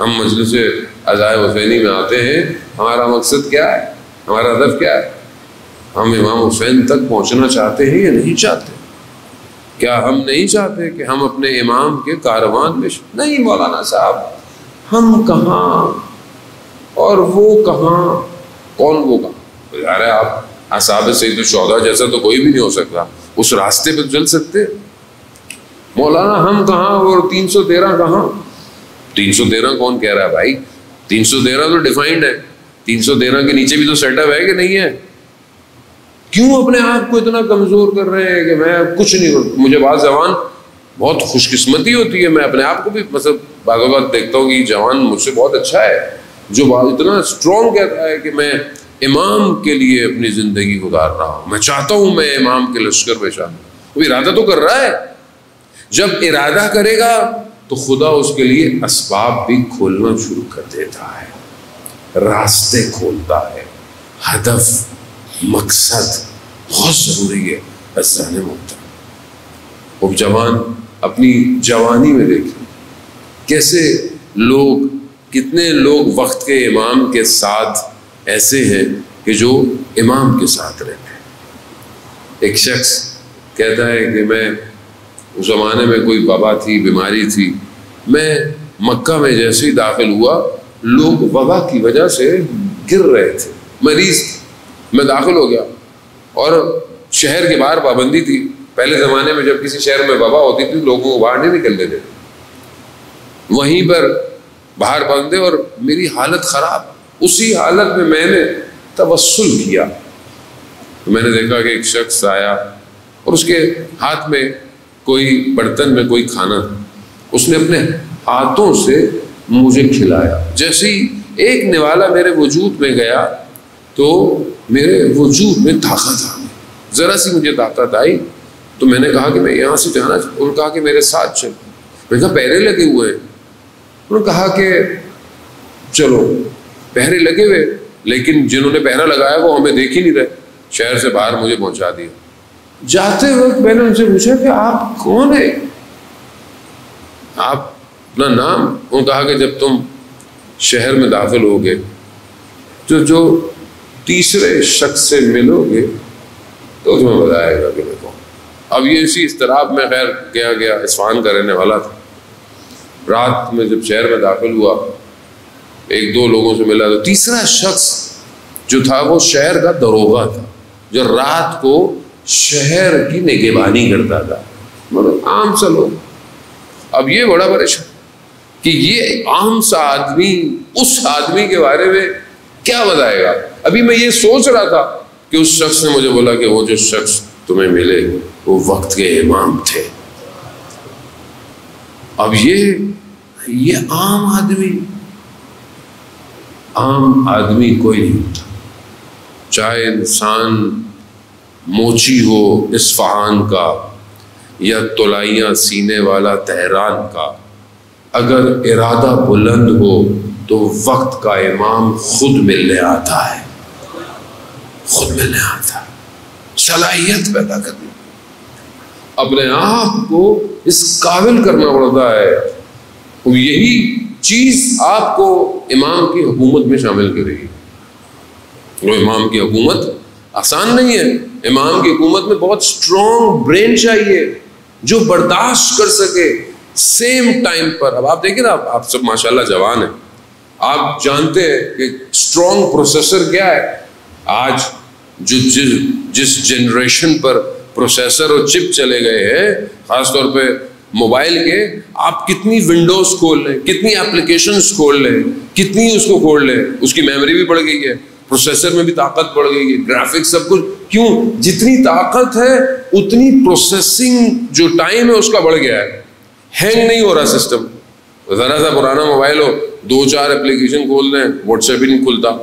ہم مجلس عزائے حسینی میں آتے ہیں، ہمارا مقصد کیا ہے، ہمارا ہدف کیا ہے؟ ہم امام حسین تک پہنچنا چاہتے ہیں یا نہیں چاہتے؟ کیا ہم نہیں چاہتے کہ ہم اپنے امام کے کاروان میں نہیں مولانا صاحب، ہم کہاں اور وہ کہاں، کون وہ کہاں؟ یار آپ اصحاب سید الشہداء جیسا تو کوئی بھی نہیں ہو سکتا، اس راستے پہ تو چل سکتے۔ مولانا ہم کہاں اور 313 کہاں؟ 313 کون کہہ رہا ہے بھائی؟ 313 تو ڈیفائنڈ ہے، 313 کے نیچے بھی تو سیٹ اپ ہے کہ نہیں ہے؟ کیوں اپنے آپ کو اتنا کمزور کر رہے ہیں کہ میں کچھ نہیں کروں؟ مجھے بعض جوان بہت خوش قسمتی ہوتی ہے، میں اپنے آپ کو بھی مطلب بعض اوقات دیکھتا ہوں کہ جوان مجھ سے بہت اچھا ہے جو اتنا اسٹرانگ کہتا ہے کہ میں امام کے لیے اپنی زندگی گزار رہا ہوں، میں چاہتا ہوں میں امام کے لشکر میں شامل۔ وہ ارادہ تو کر رہا ہے، جب ارادہ کرے گا تو خدا اس کے لیے اسباب بھی کھولنا شروع کر دیتا ہے، راستے کھولتا ہے۔ ہدف، مقصد بہت ضروری ہے۔ عزیزان محترم، وہ جوان اپنی جوانی میں دیکھیں کیسے لوگ، کتنے لوگ وقت کے امام کے ساتھ ایسے ہیں کہ جو امام کے ساتھ رہتے ہیں۔ ایک شخص کہتا ہے کہ میں اس زمانے میں کوئی وبا تھی، بیماری تھی، میں مکہ میں جیسے ہی داخل ہوا لوگ وبا کی وجہ سے گر رہے تھے، مریض، میں داخل ہو گیا اور شہر کے باہر پابندی تھی۔ پہلے زمانے میں جب کسی شہر میں وبا ہوتی تھی لوگوں کو باہر نہیں نکلنے دیتے، وہیں پر باہر بندے، اور میری حالت خراب۔ اسی حالت میں نے توسل کیا، تو میں نے دیکھا کہ ایک شخص آیا اور اس کے ہاتھ میں کوئی برتن میں کوئی کھانا تھا، اس نے اپنے ہاتھوں سے مجھے کھلایا۔ جیسے ہی ایک نوالا میرے وجود میں گیا تو میرے وجود میں طاقت آ گئی، ذرا سی مجھے طاقت آئی تو میں نے کہا کہ میں یہاں سے جانا چاہتا ہوں۔ انہوں نے کہا کہ میرے ساتھ چل۔ میں نے کہا پہرے لگے ہوئے ہیں؟ انہوں نے کہا کہ چلو، پہرے لگے ہوئے، لیکن جنہوں نے پہرا لگایا وہ ہمیں دیکھ ہی نہیں رہے، شہر سے باہر مجھے پہنچا دیا۔ جاتے وقت میں نے ان سے پوچھا کہ آپ کون ہیں، آپ اپنا نام؟ انہوں نے کہا کہ جب تم شہر میں داخل ہوگے تو جو تیسرے شخص سے ملو گے تو تمہیں بتائے گا کہ میں کون۔ اب یہ اسی اضطراب میں خیر گیا اصفہان کا رہنے والا تھا۔ رات میں جب شہر میں داخل ہوا ایک دو لوگوں سے ملا، تو تیسرا شخص جو تھا وہ شہر کا دروغہ تھا جو رات کو شہر کی نگہبانی کرتا تھا، مطلب عام سا لوگ۔ اب یہ بڑا پریشان کہ یہ عام سا آدمی اس آدمی کے بارے میں کیا بتائے گا۔ ابھی میں یہ سوچ رہا تھا کہ اس شخص نے مجھے بولا کہ وہ جو شخص تمہیں ملے وہ وقت کے امام تھے۔ اب یہ عام آدمی کوئی نہیں ہوتا، چاہے انسان موچی ہو اصفہان کا یا طلائیاں سینے والا تہران کا، اگر ارادہ بلند ہو تو وقت کا امام خود ملنے آتا ہے، خود ملنے آتا ہے۔ صلاحیت پیدا کرنی، اپنے آپ کو اس قابل کرنا پڑتا ہے، یہی چیز آپ کو امام کی حکومت میں شامل کرے گی۔ وہ امام کی حکومت آسان نہیں ہے، امام کی حکومت میں بہت اسٹرانگ برین چاہیے جو برداشت کر سکے سیم ٹائم پر۔ اب آپ دیکھیں نا، آپ سب ماشاءاللہ جوان ہیں، آپ جانتے ہیں کہ اسٹرانگ پروسیسر کیا ہے۔ آج جو جس جنریشن پر پروسیسر اور چپ چلے گئے ہیں، خاص طور پہ موبائل کے، آپ کتنی ونڈوز کھول لیں، کتنی اپلیکیشنز کھول لیں، کتنی اس کو کھول لیں، اس کی میموری بھی بڑھ گئی ہے، پروسیسر میں بھی طاقت بڑھ گئی ہے، گرافکس سب کچھ۔ کیوں؟ جتنی طاقت ہے اتنی پروسیسنگ جو ٹائم ہے اس کا بڑھ گیا ہے، ہینگ نہیں ہو رہا سسٹم۔ ذرا سا پرانا موبائل ہو، 2-4 اپلیکیشن کھول دیں، واٹس ایپ ہی نہیں کھلتا،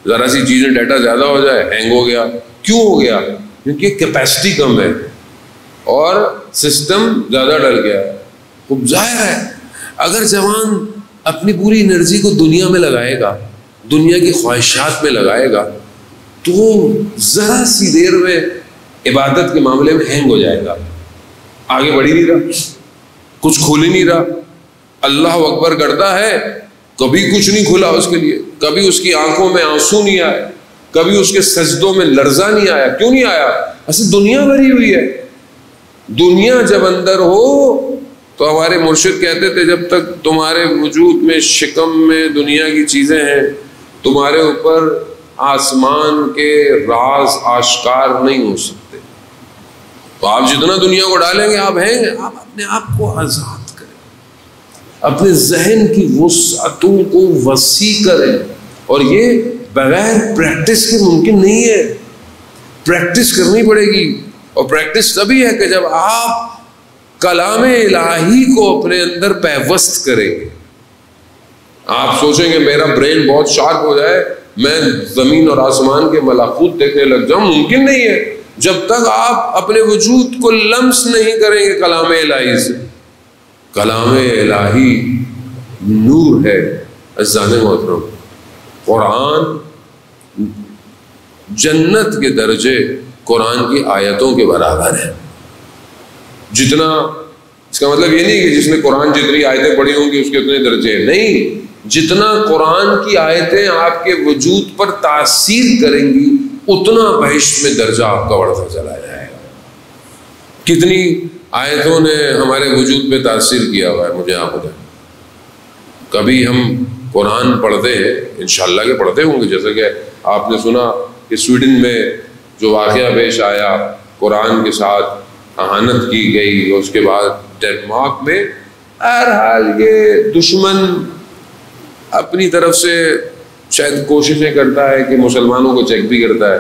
ذرا سی چیزیں ڈیٹا زیادہ ہو جائے ہینگ ہو گیا۔ کیوں ہو گیا؟ کیونکہ کیپیسٹی کم ہے اور سسٹم زیادہ ڈل گیا ہے۔ خوب ظاہر ہے اگر جوان اپنی پوری انرجی کو دنیا میں لگائے گا، دنیا کی خواہشات میں لگائے گا، تو ذرا سی دیر میں عبادت کے معاملے میں ہینگ ہو جائے گا، آگے بڑھ ہی نہیں رہا، کچھ کھول ہی نہیں رہا۔ اللہ اکبر کرتا ہے کبھی کچھ نہیں کھلا اس کے لیے، کبھی اس کی آنکھوں میں آنسو نہیں آئے، کبھی اس کے سجدوں میں لرزہ نہیں آیا. کیوں نہیں آیا؟ اصل دنیا بھری ہوئی ہے. دنیا جب اندر ہو تو ہمارے مرشد کہتے تھے جب تک تمہارے وجود میں شکم میں دنیا کی چیزیں ہیں تمہارے اوپر آسمان کے راز آشکار نہیں ہو سکتے. تو آپ جتنا دنیا کو ڈالیں گے آپ ہیں، آپ اپنے آپ کو آزاد کریں، اپنے ذہن کی وسعتوں کو وسیع کریں. اور یہ بغیر پریکٹس کے ممکن نہیں ہے، پریکٹس کرنی پڑے گی. اور پریکٹس تبھی ہے کہ جب آپ کلام الہی کو اپنے اندر پیوست کریں گے. آپ سوچیں گے میرا برین بہت شارپ ہو جائے، میں زمین اور آسمان کے ملکوت دیکھنے لگ جاؤں، ممکن نہیں ہے جب تک آپ اپنے وجود کو لمس نہیں کریں گے کلام الہی سے. کلام الہی نور ہے عزیزان محترم. قرآن جنت کے درجے قرآن کی آیتوں کے برابر ہے. جتنا، اس کا مطلب یہ نہیں کہ جس نے قرآن جتنی آیتیں پڑھی ہوں گی اس کے اتنے درجے ہیں، نہیں. جتنا قرآن کی آیتیں آپ کے وجود پر تاثیر کریں گی اتنا بہشت میں درجہ آپ کا بڑھتا چلا جائے گا. کتنی آیتوں نے ہمارے وجود پہ تاثیر کیا ہوا ہے مجھے آپ بتائیں. کبھی ہم قرآن پڑھتے ہیں، انشاءاللہ کہ پڑھتے ہوں گے، جیسا کہ آپ نے سنا کہ سویڈن میں جو واقعہ پیش آیا، قرآن کے ساتھ اہانت کی گئی، اس کے بعد ڈنمارک میں. بہرحال یہ دشمن اپنی طرف سے شاید کوششیں کرتا ہے کہ مسلمانوں کو چیک بھی کرتا ہے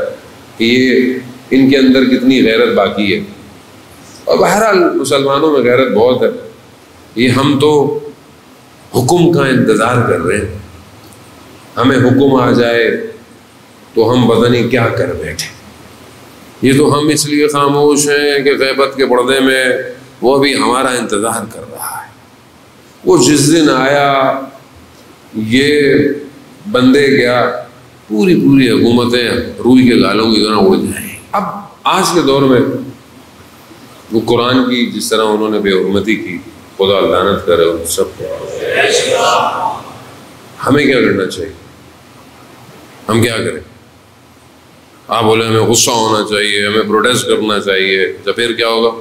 کہ یہ ان کے اندر کتنی غیرت باقی ہے. اور بہرحال مسلمانوں میں غیرت بہت ہے. یہ ہم تو حکم کا انتظار کر رہے ہیں، ہمیں حکم آ جائے تو ہم پتہ نہیں کیا کر بیٹھے. یہ تو ہم اس لیے خاموش ہیں کہ غیبت کے پردے میں وہ بھی ہمارا انتظار کر رہا ہے. وہ جس دن آیا یہ بندے گیا پوری حکومتیں روئی کے گالوں کی طرح اڑ جائیں. اب آج کے دور میں وہ قرآن کی جس طرح انہوں نے بے حرمتی کی، خدا لعنت کرے ان سب کو. ہمیں کیا کرنا چاہیے؟ ہم کیا کریں؟ آپ بولے ہمیں غصہ ہونا چاہیے، ہمیں پروٹیسٹ کرنا چاہیے. تو پھر کیا ہوگا؟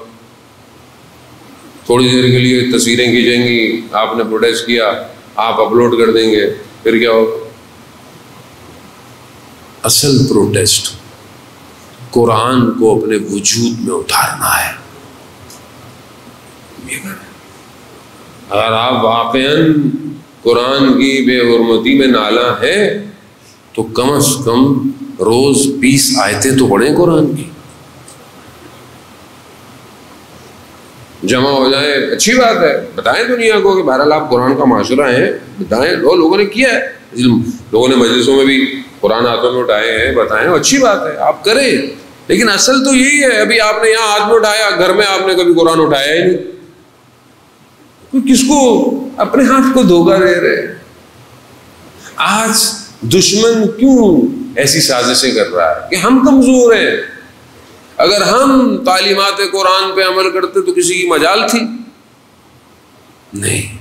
تھوڑی دیر کے لیے تصویریں کھینچیں گی، آپ نے پروٹیسٹ کیا، آپ اپلوڈ کر دیں گے، پھر کیا ہوگا؟ اصل پروٹیسٹ قرآن کو اپنے وجود میں اتارنا ہے. اگر آپ واقعاً قرآن کی بے حرمتی میں نالا ہیں تو کم از کم روز 20 آیتیں تو پڑھیں قرآن کی. جمع ہو جائیں، اچھی بات ہے. بتائیں دنیا کو کہ بہرحال آپ قرآن کا معاشرہ ہیں، بتائیں. لوگوں نے کیا ہے، لوگوں نے مجلسوں میں بھی قرآن ہاتھوں میں اٹھائے ہیں، بتائیں، اچھی بات ہے، آپ کریں. لیکن اصل تو یہی ہے. ابھی آپ نے یہاں ہاتھ میں اٹھایا، گھر میں آپ نے کبھی قرآن اٹھایا ہی نہیں. کس کو اپنے ہاتھ کو دھوکہ دے رہے؟ آج دشمن کیوں ایسی سازشیں کر رہا ہے کہ ہم کمزور ہیں. اگر ہم تعلیمات قرآن پہ عمل کرتے تو کسی کی مجال تھی؟ نہیں.